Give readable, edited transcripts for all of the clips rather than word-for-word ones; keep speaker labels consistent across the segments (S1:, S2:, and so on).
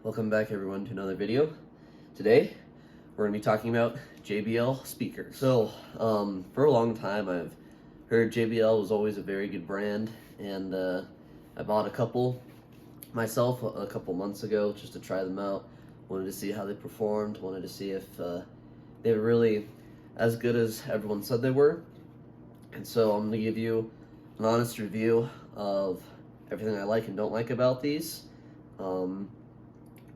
S1: Welcome back everyone to another video. Today we're going to be talking about JBL speakers. So for a long time I've heard JBL was always a very good brand, and I bought a couple myself a couple months ago just to try them out. Wanted to see how they performed, wanted to see if they were really as good as everyone said they were. And so I'm going to give you an honest review of everything I like and don't like about these.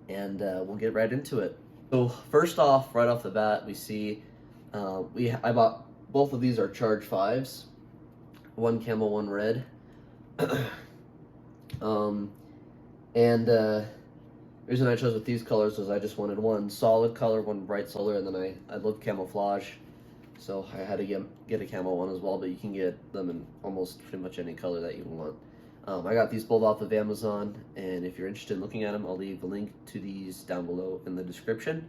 S1: And we'll get right into it. So first off, right off the bat, we see I bought both of these are Charge 5s, one Camo, one Red. The reason I chose with these colors was I just wanted one solid color, one bright color, and then I love camouflage, so I had to get a camo one as well. But you can get them in almost pretty much any color that you want. I got these both off of Amazon, and if you're interested in looking at them, I'll leave a link to these down below in the description.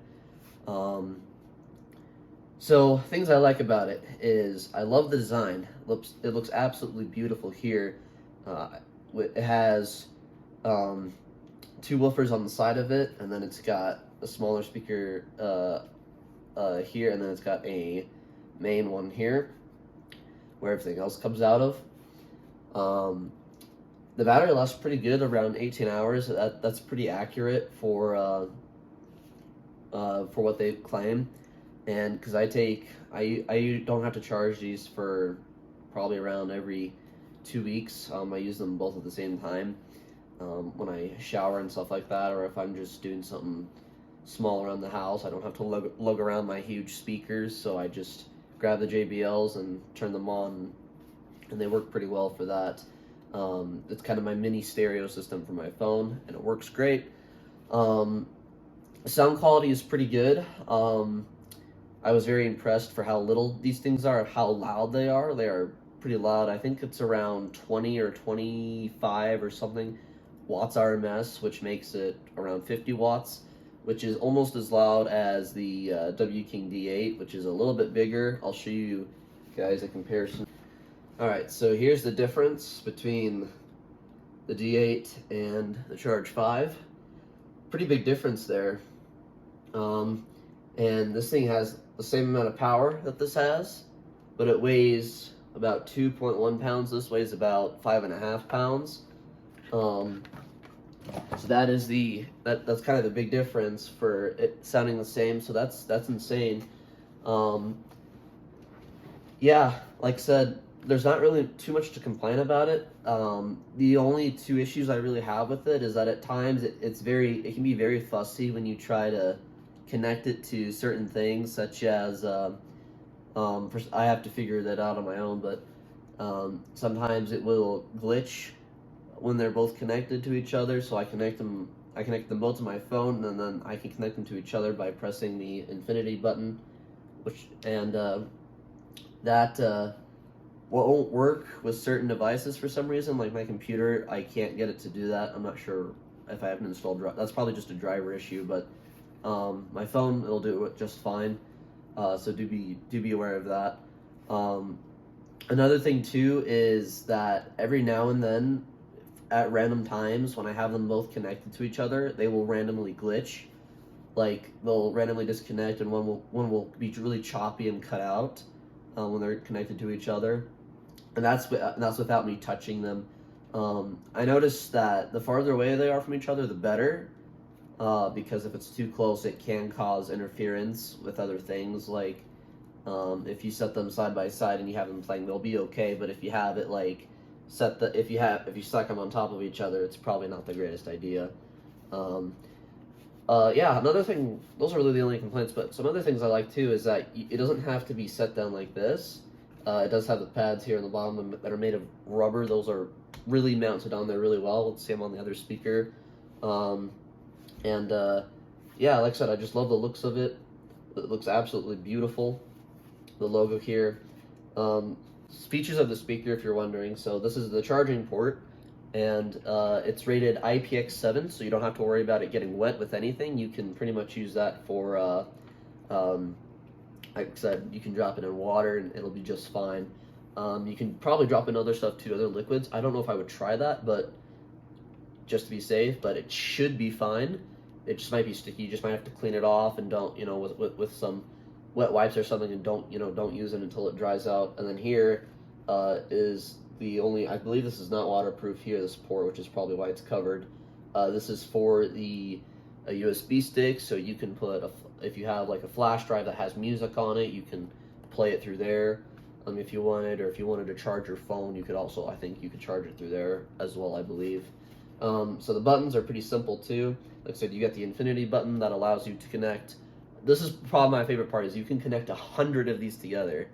S1: So things I like about it is I love the design. It looks absolutely beautiful here. It has two woofers on the side of it, and then it's got a smaller speaker here, and then it's got a main one here where everything else comes out of. The battery lasts pretty good, around 18 hours. That's pretty accurate for what they claim. And because I don't have to charge these for probably around every 2 weeks. I use them both at the same time when I shower and stuff like that, or if I'm just doing something small around the house. I don't have to lug around my huge speakers, so I just grab the JBLs and turn them on, and they work pretty well for that. It's kind of my mini stereo system for my phone, and it works great. Sound quality is pretty good. I was very impressed for how little these things are, how loud they are. They are pretty loud. I think it's around 20 or 25 or something Watts RMS, which makes it around 50 watts, which is almost as loud as the WKing D8, which is a little bit bigger. I'll show you guys a comparison. Alright, so here's the difference between the D8 and the Charge 5. Pretty big difference there. And this thing has the same amount of power that this has, but it weighs about 2.1 pounds. This weighs about 5.5 pounds. So that is that's kind of the big difference for it sounding the same. So that's insane. Yeah, like I said, there's not really too much to complain about it. The only two issues I really have with it is that at times it can be very fussy when you try to connect it to certain things, such as I have to figure that out on my own, but sometimes it will glitch when they're both connected to each other. So I connect them both to my phone, and then I can connect them to each other by pressing the infinity button, that won't work with certain devices for some reason. Like my computer, I can't get it to do that. I'm not sure if I haven't installed that's probably just a driver issue, but my phone, it'll do it just fine. So do be aware of that. Another thing too is that every now and then, at random times, when I have them both connected to each other, they will randomly glitch. Like they'll randomly disconnect, and one will be really choppy and cut out when they're connected to each other. And that's without me touching them. I noticed that the farther away they are from each other, the better, because if it's too close, it can cause interference with other things. Like if you set them side by side and you have them playing, they'll be okay. But if you have it like if you stack them on top of each other, it's probably not the greatest idea. Yeah, another thing, those are really the only complaints, but some other things I like too is that it doesn't have to be set down like this. It does have the pads here on the bottom that are made of rubber. Those are really mounted on there really well. Let's see them on the other speaker. Yeah, like I said, I just love the looks of it. It looks absolutely beautiful. The logo here. Features of the speaker, if you're wondering. So this is the charging port, and it's rated IPX7, so you don't have to worry about it getting wet with anything. You can pretty much use that for like I said, you can drop it in water and it'll be just fine. You can probably drop in other stuff too, other liquids. I don't know if I would try that, but just to be safe, but it should be fine. it just might be sticky. You just might have to clean it off, and don't, you know, with some wet wipes or something, and don't, you know, don't use it until it dries out. And then here is the only, I believe this is not waterproof here, this port, which is probably why it's covered. This is for the USB stick, so you can put, if you have like a flash drive that has music on it, you can play it through there if you wanted, or if you wanted to charge your phone, you could also, I think you could charge it through there as well, I believe. So the buttons are pretty simple too. Like I said, you got the infinity button that allows you to connect. This is probably my favorite part, is you can connect 100 of these together.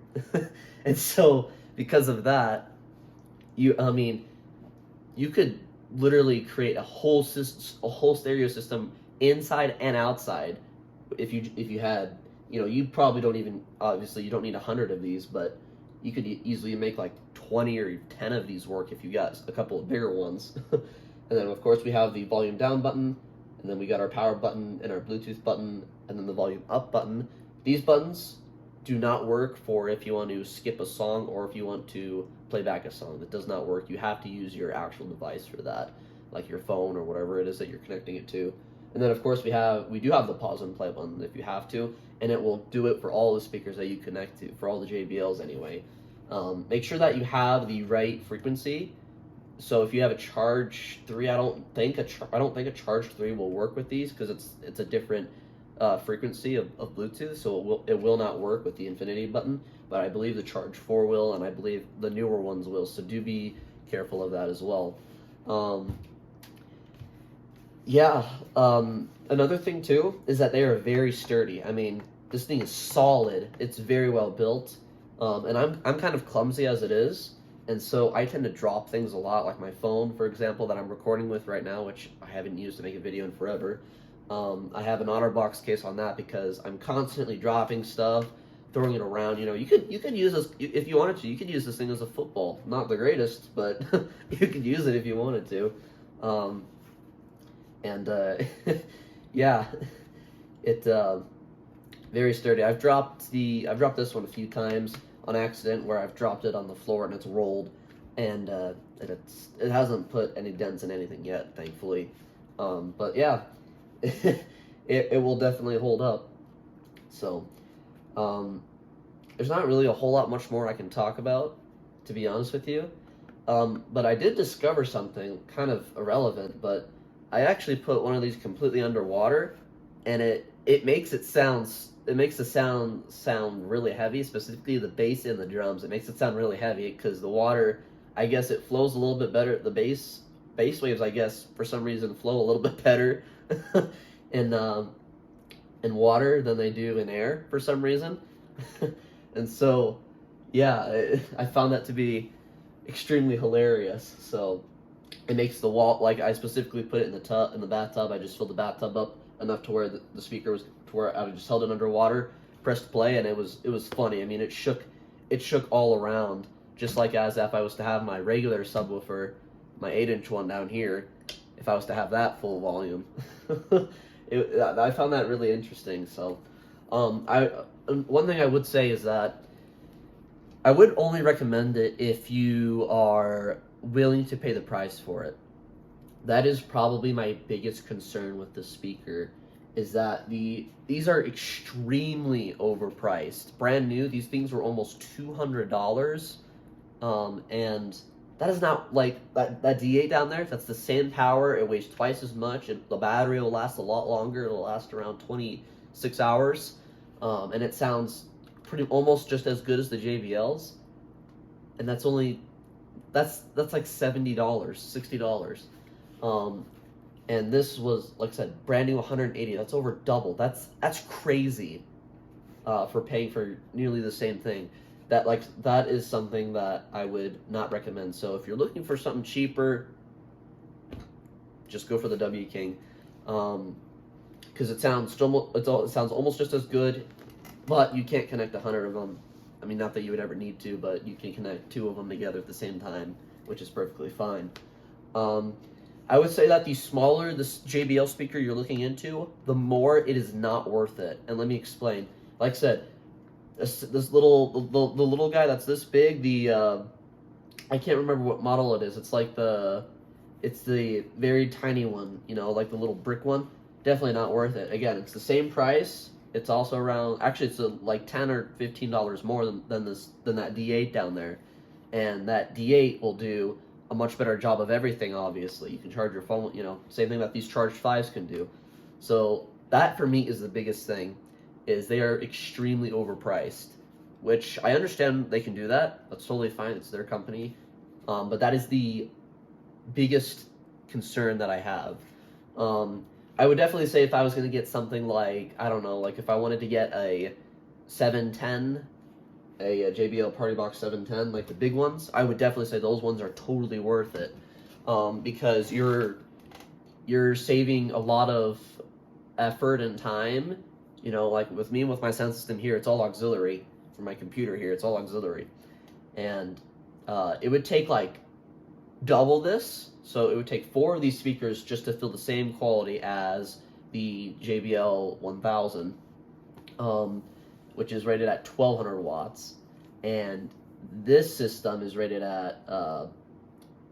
S1: And so because of that, you could literally create a whole stereo system inside and outside if you had, you know, you probably don't even, obviously you don't need 100 of these, but you could easily make like 20 or 10 of these work if you got a couple of bigger ones. And then of course we have the volume down button, and then we got our power button and our Bluetooth button, and then the volume up button. These buttons do not work for if you want to skip a song or if you want to play back a song. That does not work. You have to use your actual device for that, like your phone or whatever it is that you're connecting it to. And then of course we do have the pause and play button if you have to, and it will do it for all the speakers that you connect to, for all the JBLs anyway. Make sure that you have the right frequency. So if you have a Charge 3, I don't think a Charge 3 will work with these, because it's a different frequency of Bluetooth, so it will not work with the infinity button. But I believe the Charge 4 will, and I believe the newer ones will. So do be careful of that as well. Another thing too is that they are very sturdy. I mean, this thing is solid. It's very well built, and I'm kind of clumsy as it is. And so I tend to drop things a lot, like my phone, for example, that I'm recording with right now, which I haven't used to make a video in forever. I have an OtterBox case on that because I'm constantly dropping stuff, throwing it around. You know, you could use this, if you wanted to, you could use this thing as a football. Not the greatest, but you could use it if you wanted to. Yeah, very sturdy. I've dropped this one a few times on accident, where I've dropped it on the floor and it's rolled, and it hasn't put any dents in anything yet, thankfully. But yeah, it will definitely hold up. So there's not really a whole lot much more I can talk about, to be honest with you. But I did discover something kind of irrelevant, but I actually put one of these completely underwater, and it makes the sound really heavy, specifically the bass and the drums. It makes it sound really heavy because the water, I guess it flows a little bit better. The bass waves, I guess, for some reason flow a little bit better in water than they do in air for some reason. And so, yeah, I found that to be extremely hilarious. So it makes the wall, like I specifically put it in the bathtub. I just filled the bathtub up enough to where the speaker was, to where I just held it underwater, pressed play, and it was funny. I mean, it shook all around, just like as if I was to have my regular subwoofer, my 8-inch one down here, if I was to have that full volume. I found that really interesting. So, one thing I would say is that I would only recommend it if you are willing to pay the price for it. That is probably my biggest concern with the speaker, is that these are extremely overpriced. Brand new, these things were almost $200, and that is not, like, that D8 down there, that's the same power, it weighs twice as much, and the battery will last a lot longer. It'll last around 26 hours, and it sounds almost just as good as the JBLs, and that's like $70, $60. And this was, like I said, brand new, $180. That's over double. That's crazy for paying for nearly the same thing. That is something that I would not recommend. So if you're looking for something cheaper, just go for the W King, because it sounds almost just as good, but you can't connect 100 of them. I mean, not that you would ever need to, but you can connect 2 of them together at the same time, which is perfectly fine. I would say that the smaller this JBL speaker you're looking into, the more it is not worth it. And let me explain. Like I said, the little guy that's this big, I can't remember what model it is. It's the very tiny one, you know, like the little brick one. definitely not worth it. Again, it's the same price. It's also around, actually it's like $10 or $15 more than that D8 down there. And that D8 will do a much better job of everything, obviously. You can charge your phone, you know, same thing that these Charge 5s can do. So that for me is the biggest thing, is they are extremely overpriced, which I understand they can do that. That's totally fine. It's their company. But that is the biggest concern that I have. I would definitely say if I was going to get something like, I don't know, like if I wanted to get a 710, a JBL Party Box 710, like the big ones, I would definitely say those ones are totally worth it, because you're saving a lot of effort and time. You know, like with me, with my sound system here, it's all auxiliary. For my computer here, it's all auxiliary. And it would take like double this, so it would take 4 of these speakers just to fill the same quality as the JBL 1000, which is rated at 1200 watts, and this system is rated at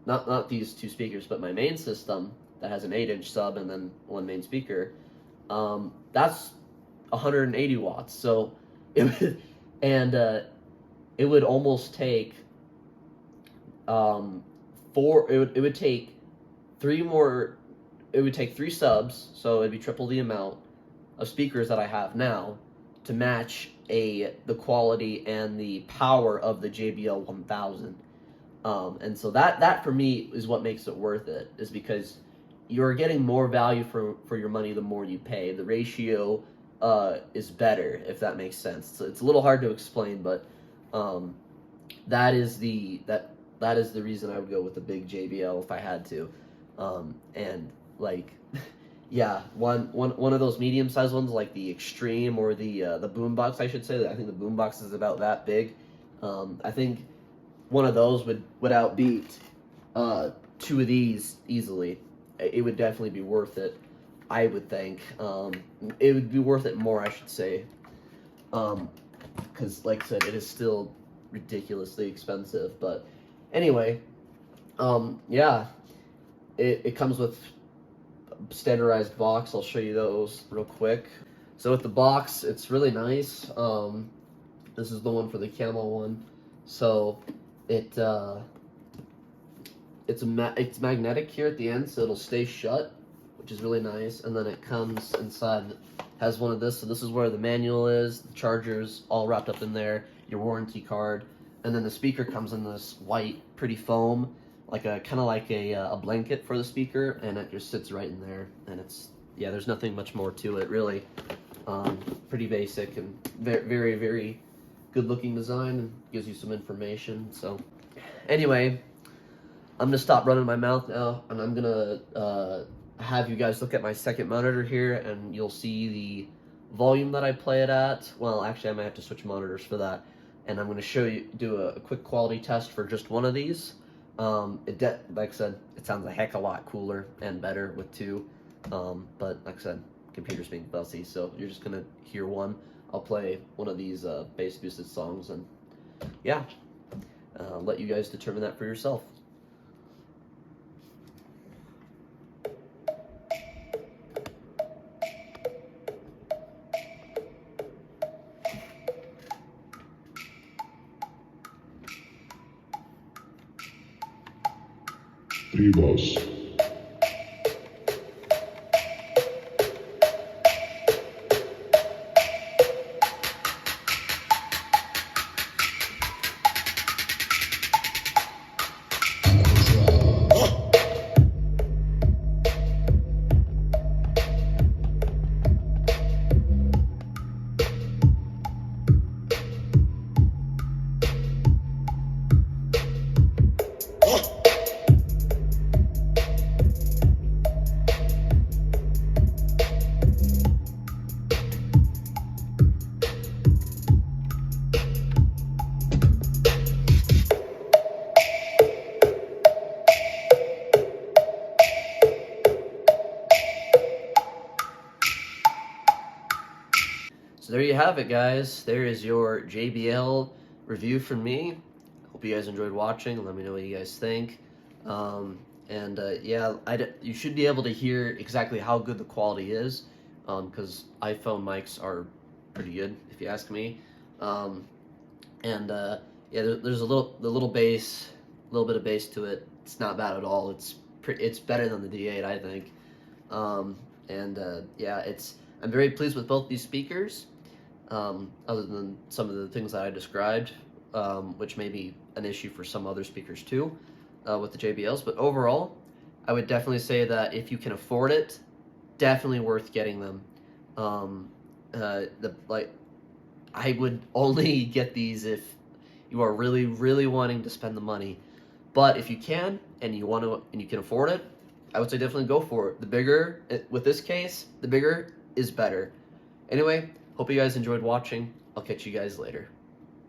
S1: not these 2 speakers, but my main system that has an 8-inch sub and then 1 main speaker. That's 180 watts. So it would, and it would almost take it would take 3 more. It would take 3 subs, so it'd be triple the amount of speakers that I have now to match the quality and the power of the JBL 1000. And so that for me is what makes it worth it, is because you're getting more value for your money the more you pay. The ratio is better, if that makes sense. So it's a little hard to explain, but that is the reason I would go with the big JBL if I had to. And like, yeah, one of those medium-sized ones, like the Extreme or the Boombox, I should say. I think the Boombox is about that big. I think one of those would outbeat 2 of these easily. It would definitely be worth it, I would think. It would be worth it more, I should say. Because, like I said, it is still ridiculously expensive. But anyway, yeah, it comes with a standardized box. I'll show you those real quick. So with the box, it's really nice. This is the one for the camo one. So it's magnetic here at the end, so it'll stay shut, which is really nice. And then it comes inside, has one of this. So this is where the manual is, the charger's all wrapped up in there, your warranty card, and then the speaker comes in this white, pretty foam, like kind of like a blanket for the speaker, and it just sits right in there. And it's, yeah, there's nothing much more to it really. Pretty basic and very, very, very good looking design, and gives you some information. So anyway, I'm gonna stop running my mouth now, and I'm gonna have you guys look at my second monitor here, and you'll see the volume that I play it at. Well, actually, I might have to switch monitors for that, and I'm gonna do a quick quality test for just one of these. Like I said, it sounds a heck of a lot cooler and better with 2, but like I said, computer's being fussy, so you're just gonna hear one. I'll play one of these bass boosted songs, and yeah, let you guys determine that for yourself.
S2: Boss.
S1: So there you have it, guys. There is your JBL review from me. Hope you guys enjoyed watching. Let me know what you guys think. And yeah, you should be able to hear exactly how good the quality is, because iPhone mics are pretty good, if you ask me. And yeah, there's a little bass, a little bit of bass to it. It's not bad at all. It's better than the D8, I think. And yeah, I'm very pleased with both these speakers. Other than some of the things that I described, which may be an issue for some other speakers too, with the JBLs. But overall, I would definitely say that if you can afford it, definitely worth getting them. I would only get these if you are really, really wanting to spend the money. But if you can and you want to and you can afford it, I would say definitely go for it. The bigger, with this case, the bigger is better. Anyway, hope you guys enjoyed watching. I'll catch you guys later.